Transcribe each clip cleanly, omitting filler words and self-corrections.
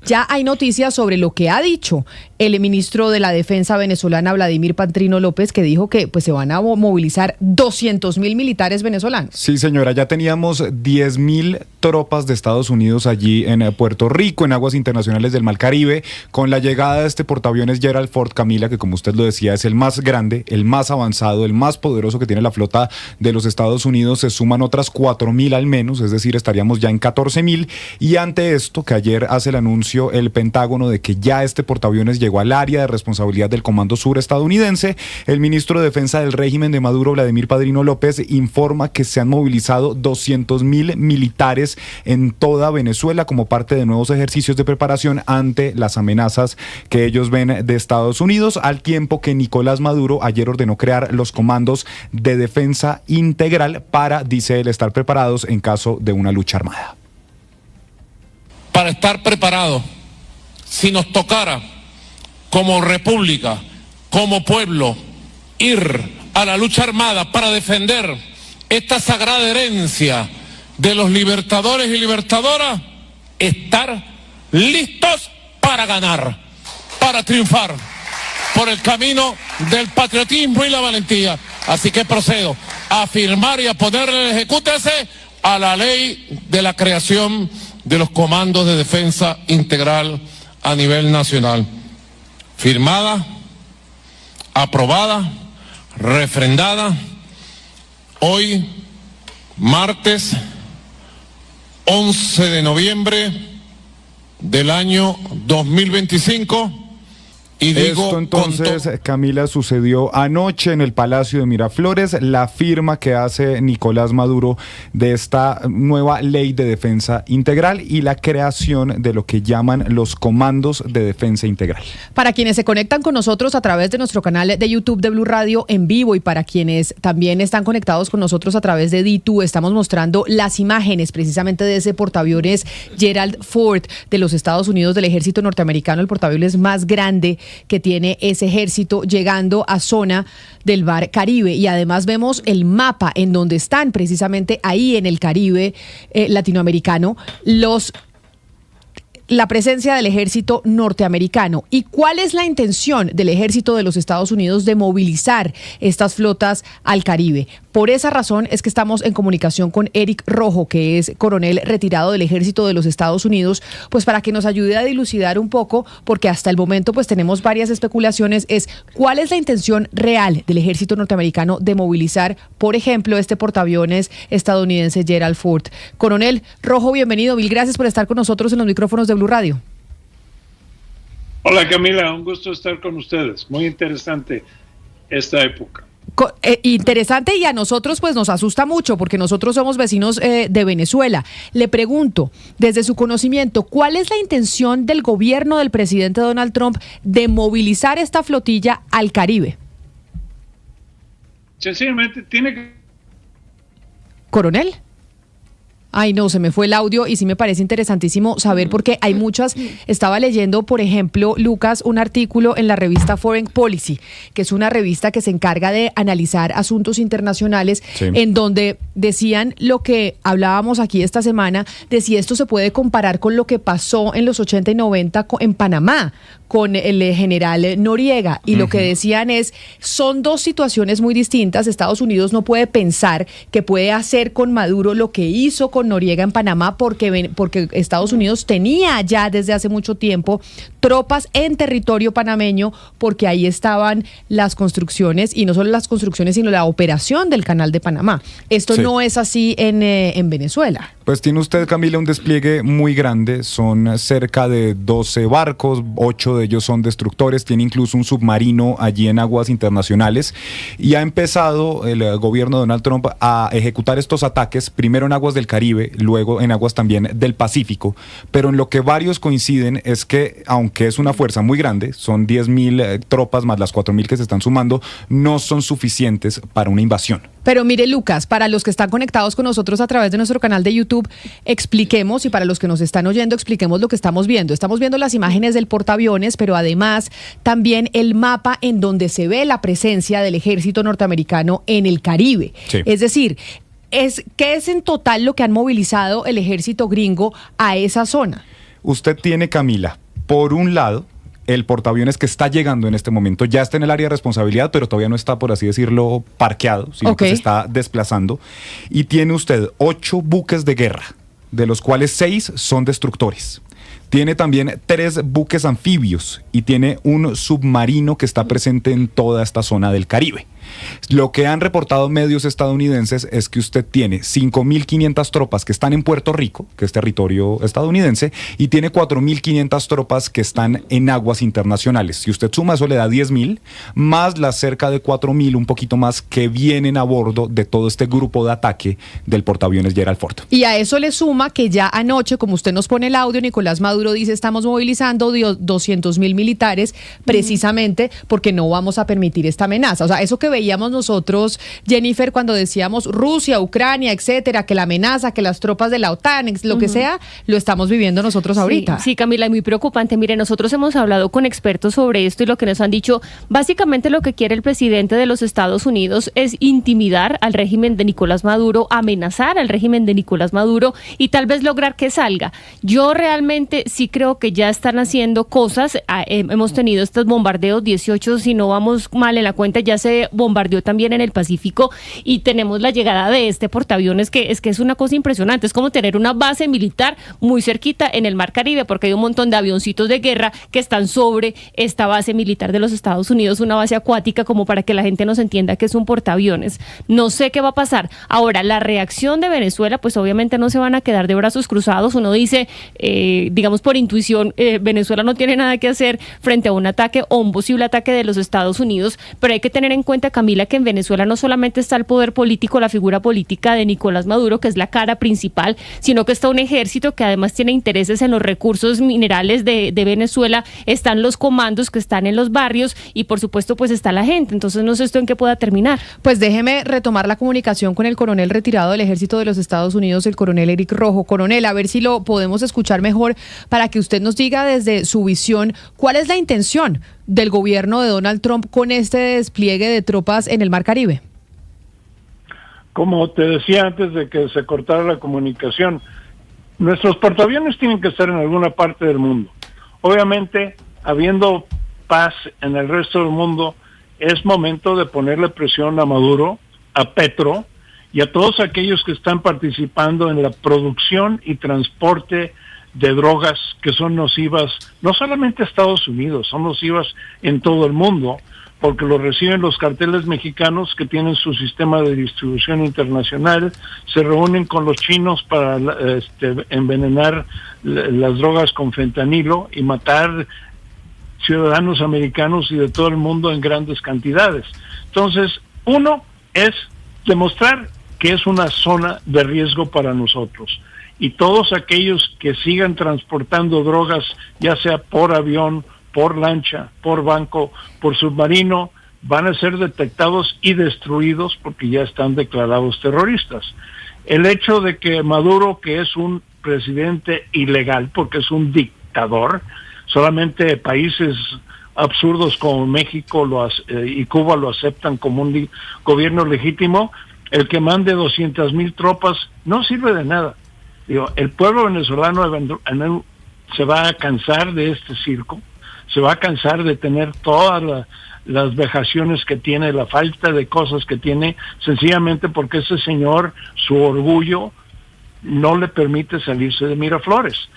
Ya hay noticias sobre lo que ha dicho el ministro de la Defensa venezolana, Vladimir Patrino López, que dijo que pues se van a movilizar 200.000 militares venezolanos. Sí, señora, ya teníamos 10.000 tropas de Estados Unidos allí en Puerto Rico, en aguas internacionales del Mar Caribe, con la llegada de este portaaviones Gerald Ford, Camila, que como usted lo decía, es el más grande, el más avanzado, el más poderoso que tiene la flota de los Estados Unidos. Se suman otras 4.000 al menos, es decir, estaríamos ya en 14.000, y ante esto, que ayer hace el anuncio el Pentágono de que ya este portaaviones llegó al área de responsabilidad del Comando Sur estadounidense, el ministro de Defensa del régimen de Maduro, Vladimir Patrino López, informa que se han movilizado 200.000 militares en toda Venezuela como parte de nuevos ejercicios de preparación ante las amenazas que ellos ven de Estados Unidos, al tiempo que Nicolás Maduro ayer ordenó crear los comandos de defensa integral para, dice él, estar preparados en caso de una lucha armada. Para estar preparados, si nos tocara como república, como pueblo, ir a la lucha armada para defender esta sagrada herencia de los libertadores y libertadoras, estar listos para ganar, para triunfar por el camino del patriotismo y la valentía. Así que procedo a firmar y a ponerle el ejecútese a la ley de la creación de los comandos de defensa integral a nivel nacional. Firmada, aprobada, refrendada, hoy, martes 11 de noviembre del año 2025. Y digo, esto entonces, Camila, sucedió anoche en el Palacio de Miraflores, la firma que hace Nicolás Maduro de esta nueva ley de defensa integral y la creación de lo que llaman los comandos de defensa integral. Para quienes se conectan con nosotros a través de nuestro canal de YouTube de Blue Radio en vivo y para quienes también están conectados con nosotros a través de D2, estamos mostrando las imágenes precisamente de ese portaaviones Gerald Ford de los Estados Unidos, del ejército norteamericano, el portaaviones más grande que tiene ese ejército, llegando a zona del Mar Caribe. Y además vemos el mapa en donde están precisamente ahí en el Caribe latinoamericano la presencia del ejército norteamericano. ¿Y cuál es la intención del ejército de los Estados Unidos de movilizar estas flotas al Caribe? Por esa razón es que estamos en comunicación con Eric Rojo, que es coronel retirado del ejército de los Estados Unidos, pues para que nos ayude a dilucidar un poco, porque hasta el momento pues tenemos varias especulaciones, es cuál es la intención real del ejército norteamericano de movilizar, por ejemplo, este portaaviones estadounidense Gerald Ford. Coronel Rojo, bienvenido. Mil gracias por estar con nosotros en los micrófonos de Blue Radio. Hola Camila, un gusto estar con ustedes. Muy interesante esta época. Interesante, y a nosotros pues nos asusta mucho porque nosotros somos vecinos de Venezuela. Le pregunto, desde su conocimiento, ¿cuál es la intención del gobierno del presidente Donald Trump de movilizar esta flotilla al Caribe? Sencillamente tiene que... ¿Coronel? Ay, no, se me fue el audio y sí me parece interesantísimo saber porque hay muchas. Estaba leyendo, por ejemplo, Lucas, un artículo en la revista Foreign Policy, que es una revista que se encarga de analizar asuntos internacionales, sí, en donde decían lo que hablábamos aquí esta semana, de si esto se puede comparar con lo que pasó en los 80 y 90 en Panamá, con el general Noriega, y lo que decían es, son dos situaciones muy distintas. Estados Unidos no puede pensar que puede hacer con Maduro lo que hizo con Noriega en Panamá, porque Estados Unidos tenía ya desde hace mucho tiempo tropas en territorio panameño, porque ahí estaban las construcciones, y no solo las construcciones, sino la operación del Canal de Panamá. Esto sí no es así en Venezuela. Pues tiene usted, Camila, un despliegue muy grande. Son cerca de 12 barcos, 8 de ellos son destructores, tiene incluso un submarino allí en aguas internacionales, y ha empezado el gobierno de Donald Trump a ejecutar estos ataques, primero en aguas del Caribe, luego en aguas también del Pacífico, pero en lo que varios coinciden es que, aunque es una fuerza muy grande, son 10.000 tropas más las 4.000 que se están sumando, no son suficientes para una invasión. Pero mire, Lucas, para los que están conectados con nosotros a través de nuestro canal de YouTube, expliquemos, y para los que nos están oyendo, expliquemos lo que estamos viendo. Estamos viendo las imágenes del portaaviones, pero además también el mapa en donde se ve la presencia del ejército norteamericano en el Caribe. Sí. Es decir, ¿qué es en total lo que han movilizado el ejército gringo a esa zona? Usted tiene, Camila, por un lado, el portaaviones que está llegando en este momento, ya está en el área de responsabilidad, pero todavía no está, por así decirlo, parqueado, sino que se está desplazando. Y tiene usted 8 buques de guerra, de los cuales 6 son destructores. Tiene también 3 buques anfibios y tiene un submarino que está presente en toda esta zona del Caribe. Lo que han reportado medios estadounidenses es que usted tiene 5.500 tropas que están en Puerto Rico, que es territorio estadounidense, y tiene 4.500 tropas que están en aguas internacionales. Si usted suma eso, le da 10.000, más las cerca de 4.000, un poquito más, que vienen a bordo de todo este grupo de ataque del portaaviones Gerald Ford. Y a eso le suma que ya anoche, como usted nos pone el audio, Nicolás Maduro dice, estamos movilizando 200.000 militares precisamente porque no vamos a permitir esta amenaza. O sea, eso que veíamos nosotros, Jennifer, cuando decíamos Rusia, Ucrania, etcétera, que la amenaza, que las tropas de la OTAN, lo que sea, lo estamos viviendo nosotros ahorita. Sí, Camila, muy preocupante. Mire, nosotros hemos hablado con expertos sobre esto y lo que nos han dicho, básicamente lo que quiere el presidente de los Estados Unidos es intimidar al régimen de Nicolás Maduro, amenazar al régimen de Nicolás Maduro y tal vez lograr que salga. Yo realmente sí creo que ya están haciendo cosas. Hemos tenido estos bombardeos, 18, si no vamos mal en la cuenta, ya se bombardeó también en el Pacífico y tenemos la llegada de este portaaviones que es una cosa impresionante. Es como tener una base militar muy cerquita en el Mar Caribe, porque hay un montón de avioncitos de guerra que están sobre esta base militar de los Estados Unidos, una base acuática, como para que la gente nos entienda que es un portaaviones. No sé qué va a pasar. Ahora, la reacción de Venezuela, pues obviamente no se van a quedar de brazos cruzados. Uno dice, digamos por intuición, Venezuela no tiene nada que hacer frente a un ataque o un posible ataque de los Estados Unidos, pero hay que tener en cuenta, Camila, que en Venezuela no solamente está el poder político, la figura política de Nicolás Maduro, que es la cara principal, sino que está un ejército que además tiene intereses en los recursos minerales de Venezuela, están los comandos que están en los barrios y por supuesto pues está la gente. Entonces no sé esto en qué pueda terminar. Pues déjeme retomar la comunicación con el coronel retirado del Ejército de los Estados Unidos, el coronel Eric Rojo. Coronel, a ver si lo podemos escuchar mejor para que usted nos diga desde su visión cuál es la intención del gobierno de Donald Trump con este despliegue de tropas en el Mar Caribe. Como te decía antes de que se cortara la comunicación, nuestros portaaviones tienen que estar en alguna parte del mundo. Obviamente, habiendo paz en el resto del mundo, es momento de ponerle presión a Maduro, a Petro y a todos aquellos que están participando en la producción y transporte de drogas que son nocivas, no solamente a Estados Unidos, son nocivas en todo el mundo, porque lo reciben los carteles mexicanos que tienen su sistema de distribución internacional, se reúnen con los chinos para envenenar las drogas con fentanilo y matar ciudadanos americanos y de todo el mundo en grandes cantidades. Entonces, uno es demostrar que es una zona de riesgo para nosotros. Y todos aquellos que sigan transportando drogas, ya sea por avión, por lancha, por banco, por submarino, van a ser detectados y destruidos porque ya están declarados terroristas. El hecho de que Maduro, que es un presidente ilegal, porque es un dictador, solamente países absurdos como México y Cuba lo aceptan como un gobierno legítimo, el que mande 200,000 tropas no sirve de nada. Digo, el pueblo venezolano se va a cansar de este circo, se va a cansar de tener todas las vejaciones que tiene, la falta de cosas que tiene, sencillamente porque ese señor, su orgullo, no le permite salirse de Miraflores.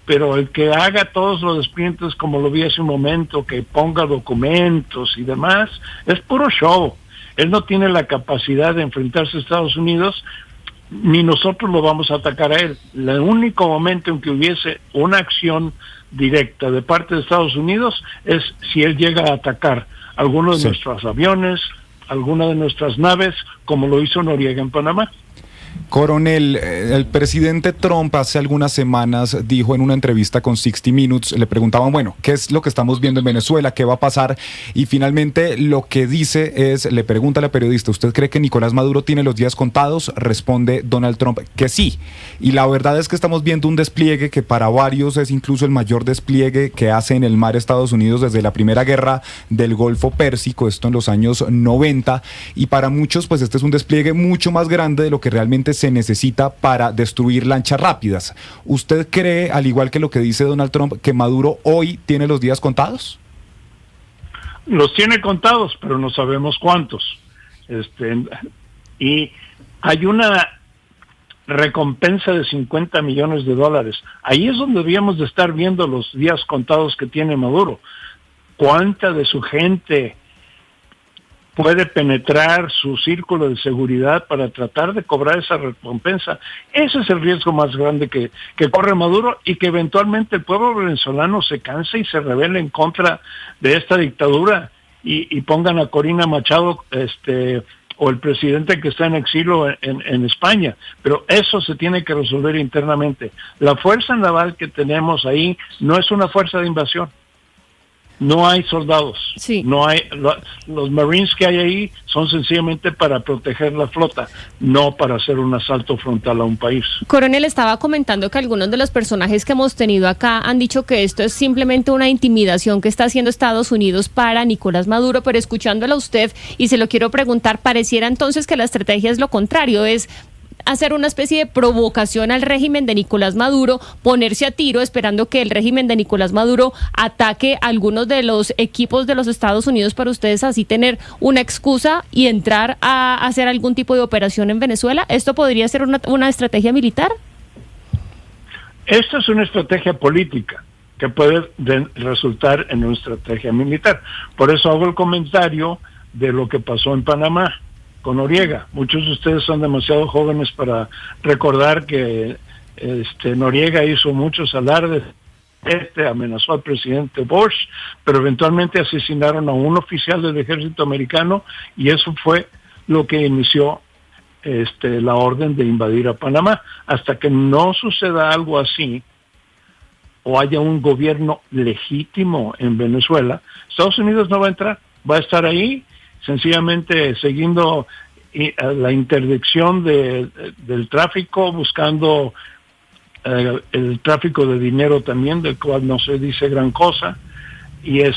Pero el que haga todos los despliegues, como lo vi hace un momento, que ponga documentos y demás, es puro show. Él no tiene la capacidad de enfrentarse a Estados Unidos, ni nosotros lo vamos a atacar a él. El único momento en que hubiese una acción directa de parte de Estados Unidos es si él llega a atacar algunos de nuestros aviones, alguna de nuestras naves, como lo hizo Noriega en Panamá. Coronel, el presidente Trump hace algunas semanas dijo en una entrevista con 60 Minutes, le preguntaban, bueno, ¿qué es lo que estamos viendo en Venezuela? ¿Qué va a pasar? Y finalmente lo que dice es, le pregunta a la periodista, ¿usted cree que Nicolás Maduro tiene los días contados? Responde Donald Trump que sí. Y la verdad es que estamos viendo un despliegue que para varios es incluso el mayor despliegue que hace en el mar Estados Unidos desde la primera guerra del Golfo Pérsico, esto en los años 90, y para muchos pues este es un despliegue mucho más grande de lo que realmente realmente se necesita para destruir lanchas rápidas. ¿Usted cree, al igual que lo que dice Donald Trump, que Maduro hoy tiene los días contados? Los tiene contados, pero no sabemos cuántos. Y hay una recompensa de $50 millones. Ahí es donde debíamos de estar viendo los días contados que tiene Maduro. ¿Cuánta de su gente puede penetrar su círculo de seguridad para tratar de cobrar esa recompensa? Ese es el riesgo más grande que corre Maduro, y que eventualmente el pueblo venezolano se canse y se rebele en contra de esta dictadura y pongan a Corina Machado o el presidente que está en exilio en España. Pero eso se tiene que resolver internamente. La fuerza naval que tenemos ahí no es una fuerza de invasión. No hay soldados, sí. No hay los Marines que hay ahí son sencillamente para proteger la flota, no para hacer un asalto frontal a un país. Coronel, estaba comentando que algunos de los personajes que hemos tenido acá han dicho que esto es simplemente una intimidación que está haciendo Estados Unidos para Nicolás Maduro, pero escuchándolo a usted, y se lo quiero preguntar, pareciera entonces que la estrategia es lo contrario, es hacer una especie de provocación al régimen de Nicolás Maduro, ponerse a tiro esperando que el régimen de Nicolás Maduro ataque a algunos de los equipos de los Estados Unidos para ustedes así tener una excusa y entrar a hacer algún tipo de operación en Venezuela. ¿Esto podría ser una estrategia militar? Esta es una estrategia política que puede resultar en una estrategia militar. Por eso hago el comentario de lo que pasó en Panamá con Noriega. Muchos de ustedes son demasiado jóvenes para recordar que Noriega hizo muchos alardes, amenazó al presidente Bush, pero eventualmente asesinaron a un oficial del ejército americano, y eso fue lo que inició la orden de invadir a Panamá. Hasta que no suceda algo así, o haya un gobierno legítimo en Venezuela, Estados Unidos no va a entrar, va a estar ahí sencillamente siguiendo la interdicción del tráfico, buscando el tráfico de dinero también, del cual no se dice gran cosa, y e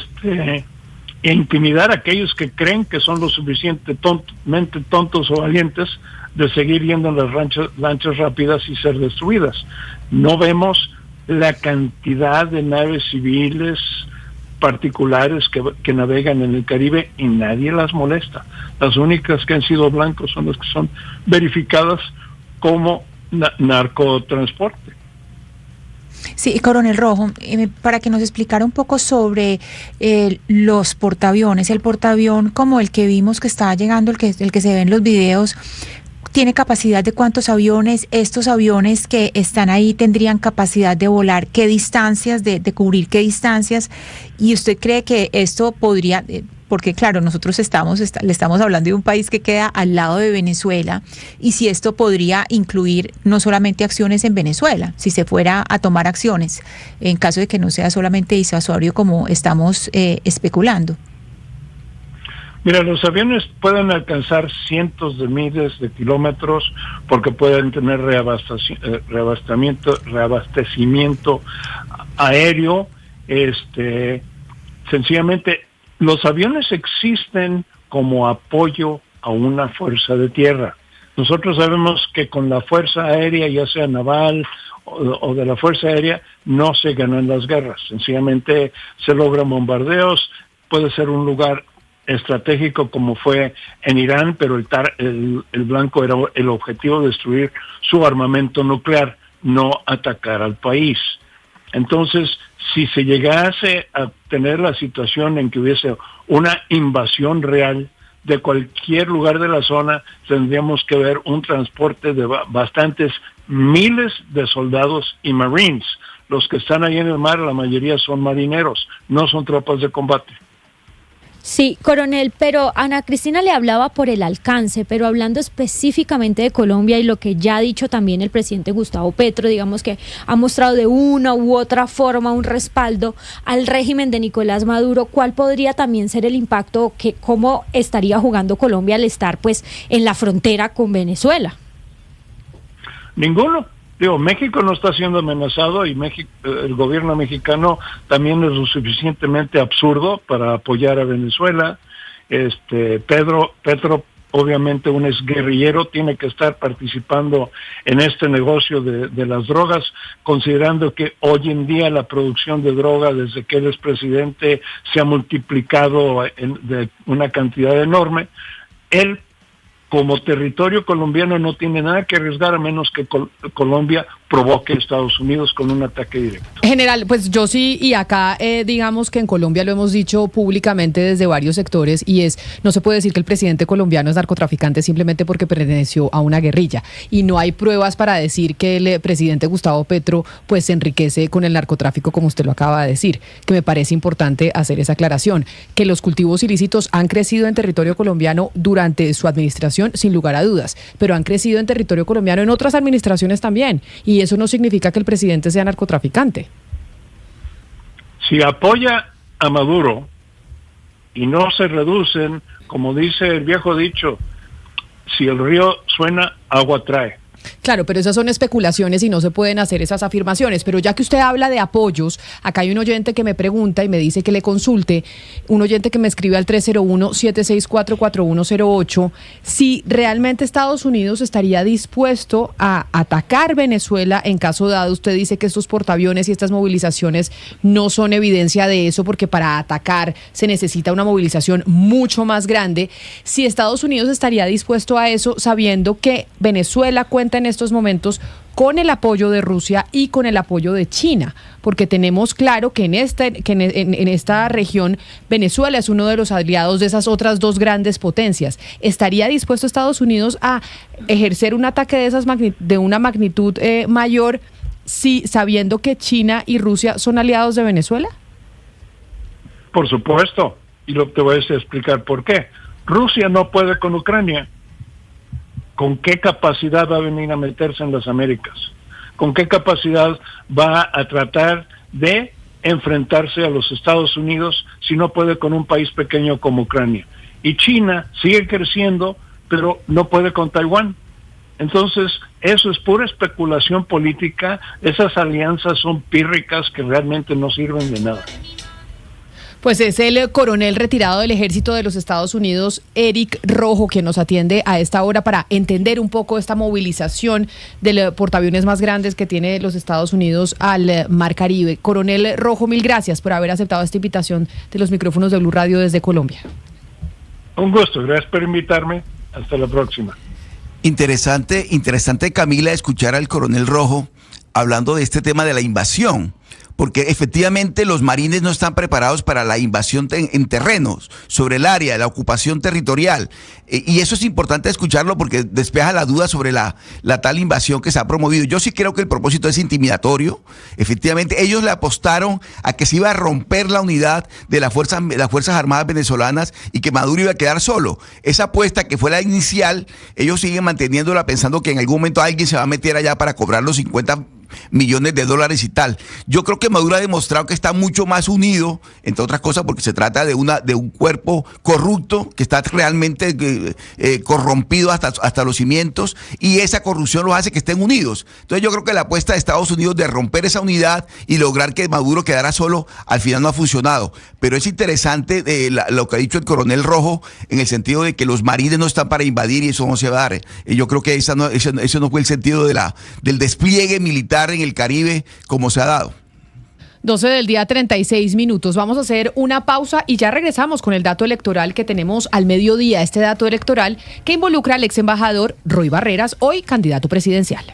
intimidar a aquellos que creen que son lo suficientemente tontos o valientes de seguir yendo en las lanchas rápidas y ser destruidas. No vemos la cantidad de naves civiles particulares que navegan en el Caribe, y nadie las molesta. Las únicas que han sido blancos son las que son verificadas como narcotransporte. Sí, Coronel Rojo, para que nos explicara un poco sobre los portaaviones, el portaavión como el que vimos que está llegando, el que se ve en los videos, ¿tiene capacidad de cuántos aviones? Estos aviones que están ahí tendrían capacidad de volar, ¿qué distancias, de cubrir qué distancias? ¿Y usted cree que esto podría, porque claro, nosotros le estamos hablando de un país que queda al lado de Venezuela, y si esto podría incluir no solamente acciones en Venezuela, si se fuera a tomar acciones, en caso de que no sea solamente disuasorio como estamos especulando? Mira, los aviones pueden alcanzar cientos de miles de kilómetros porque pueden tener reabastecimiento aéreo. Sencillamente, los aviones existen como apoyo a una fuerza de tierra. Nosotros sabemos que con la fuerza aérea, ya sea naval o de la fuerza aérea, no se ganan las guerras. Sencillamente se logran bombardeos, puede ser un lugar estratégico como fue en Irán, pero el blanco era el objetivo de destruir su armamento nuclear, no atacar al país. Entonces, si se llegase a tener la situación en que hubiese una invasión real de cualquier lugar de la zona, tendríamos que ver un transporte de bastantes miles de soldados y marines. Los que están ahí en el mar, la mayoría son marineros, no son tropas de combate. Sí, coronel, pero Ana Cristina le hablaba por el alcance, pero hablando específicamente de Colombia y lo que ya ha dicho también el presidente Gustavo Petro, digamos que ha mostrado de una u otra forma un respaldo al régimen de Nicolás Maduro, ¿cuál podría también ser el impacto, cómo estaría jugando Colombia al estar pues en la frontera con Venezuela? Ninguno. México no está siendo amenazado, y el gobierno mexicano también es lo suficientemente absurdo para apoyar a Venezuela. Petro obviamente un exguerrillero tiene que estar participando en este negocio de las drogas, considerando que hoy en día la producción de droga desde que él es presidente se ha multiplicado de una cantidad enorme. Él, como territorio colombiano, no tiene nada que arriesgar a menos que Colombia provoque a Estados Unidos con un ataque directo. General, pues yo sí, y acá digamos que en Colombia lo hemos dicho públicamente desde varios sectores, y no se puede decir que el presidente colombiano es narcotraficante simplemente porque perteneció a una guerrilla, y no hay pruebas para decir que el presidente Gustavo Petro pues se enriquece con el narcotráfico, como usted lo acaba de decir, que me parece importante hacer esa aclaración, que los cultivos ilícitos han crecido en territorio colombiano durante su administración, sin lugar a dudas, pero han crecido en territorio colombiano en otras administraciones también, y eso no significa que el presidente sea narcotraficante. Si apoya a Maduro y no se reducen, como dice el viejo dicho, si el río suena, agua trae. Claro, pero esas son especulaciones y no se pueden hacer esas afirmaciones. Pero ya que usted habla de apoyos, acá hay un oyente que me pregunta y me dice que le consulte, un oyente que me escribe al 301-764-4108, si realmente Estados Unidos estaría dispuesto a atacar Venezuela en caso dado. Usted dice que estos portaaviones y estas movilizaciones no son evidencia de eso, porque para atacar se necesita una movilización mucho más grande. Si Estados Unidos estaría dispuesto a eso, sabiendo que Venezuela cuenta en estos momentos con el apoyo de Rusia y con el apoyo de China, porque tenemos claro que en esta región Venezuela es uno de los aliados de esas otras dos grandes potencias. ¿Estaría dispuesto Estados Unidos a ejercer un ataque de una magnitud mayor, sabiendo que China y Rusia son aliados de Venezuela? Por supuesto, y te voy a explicar por qué. Rusia no puede con Ucrania. ¿Con qué capacidad va a venir a meterse en las Américas? ¿Con qué capacidad va a tratar de enfrentarse a los Estados Unidos si no puede con un país pequeño como Ucrania? Y China sigue creciendo, pero no puede con Taiwán. Entonces, eso es pura especulación política. Esas alianzas son pírricas que realmente no sirven de nada. Pues es el coronel retirado del Ejército de los Estados Unidos, Eric Rojo, quien nos atiende a esta hora para entender un poco esta movilización del portaaviones más grandes que tiene los Estados Unidos al Mar Caribe. Coronel Rojo, mil gracias por haber aceptado esta invitación de los micrófonos de Blue Radio desde Colombia. Un gusto, gracias por invitarme. Hasta la próxima. Interesante, Camila, escuchar al coronel Rojo hablando de este tema de la invasión, porque efectivamente los marines no están preparados para la invasión en terrenos, sobre el área, la ocupación territorial. Y eso es importante escucharlo porque despeja la duda sobre la tal invasión que se ha promovido. Yo sí creo que el propósito es intimidatorio. Efectivamente, ellos le apostaron a que se iba a romper la unidad de las Fuerzas Armadas venezolanas y que Maduro iba a quedar solo. Esa apuesta, que fue la inicial, ellos siguen manteniéndola pensando que en algún momento alguien se va a meter allá para cobrar los 50 millones de dólares y tal. Yo creo que Maduro ha demostrado que está mucho más unido, entre otras cosas porque se trata de un cuerpo corrupto que está realmente corrompido hasta los cimientos, y esa corrupción los hace que estén unidos. Entonces yo creo que la apuesta de Estados Unidos de romper esa unidad y lograr que Maduro quedara solo, al final no ha funcionado. Pero es interesante lo que ha dicho el coronel Rojo, en el sentido de que los marines no están para invadir y eso no se va a dar. Yo creo que ese no fue el sentido del despliegue militar en el Caribe como se ha dado. 12 del día, 36 minutos. Vamos a hacer una pausa y ya regresamos con el dato electoral que tenemos al mediodía. Este dato electoral que involucra al ex embajador Roy Barreras, hoy candidato presidencial.